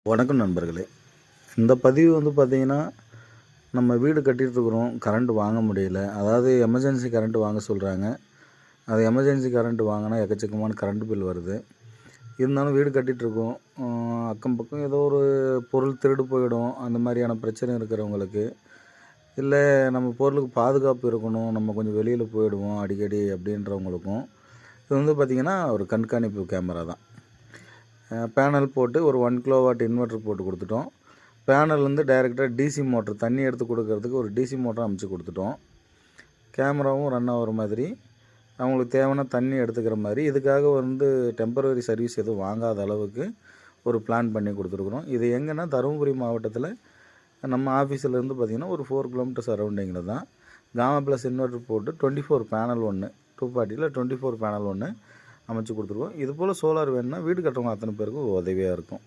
வணக்கம் நண்பர்களே. இந்த பதிவு பார்த்தீங்கன்னா, நம்ம வீடு கட்டிகிட்ருக்குறோம். கரண்ட் வாங்க முடியல. அதாவது எமர்ஜென்சி கரண்ட் வாங்க சொல்கிறாங்க. அது எமர்ஜென்சி கரண்ட் வாங்கினா எக்கச்சக்கமான கரண்ட் பில் வருது. இருந்தாலும் வீடு கட்டிகிட்ருக்கோம். அக்கம் பக்கம் ஏதோ ஒரு பொருள் திருடு போயிடும். அந்த மாதிரியான பிரச்சனை இருக்கிறவங்களுக்கு, இல்லை நம்ம பொருளுக்கு பாதுகாப்பு இருக்கணும், நம்ம கொஞ்சம் வெளியில் போயிடுவோம் அடிக்கடி அப்படின்றவங்களுக்கும் இது பார்த்திங்கன்னா ஒரு கண்காணிப்பு கேமரா தான். பேனல் போட்டு ஒரு 1 கிலோவாட் இன்வெர்ட்டர் போட்டு கொடுத்துட்டோம். பேனல்லேருந்து டைரெக்டாக டிசி மோட்டர் தண்ணி எடுத்து கொடுக்கறதுக்கு ஒரு டிசி மோட்டர் அமைச்சு கொடுத்துட்டோம். கேமராவும் ரன் ஆகிற மாதிரி, அவங்களுக்கு தேவையான தண்ணி எடுத்துக்கிற மாதிரி, இதுக்காக டெம்பரவரி சர்வீஸ் எதுவும் வாங்காத அளவுக்கு ஒரு பிளான் பண்ணி கொடுத்துருக்குறோம். இது எங்கன்னா தருமபுரி மாவட்டத்தில் நம்ம ஆஃபீஸிலேருந்து பார்த்திங்கன்னா ஒரு 4 கிலோமீட்டர் சரௌண்டிங்கில் தான். காமா ப்ளஸ் இன்வெர்ட்டர் போட்டு 24 பேனல் ஒன்று 240ல் 24 பேனல் ஒன்று அமைச்சு கொடுத்துருவோம். இதுபோல் சோலார் வேணுன்னா வீடு கட்டுறவங்க அத்தனை பேருக்கும் உதவியாக இருக்கும்.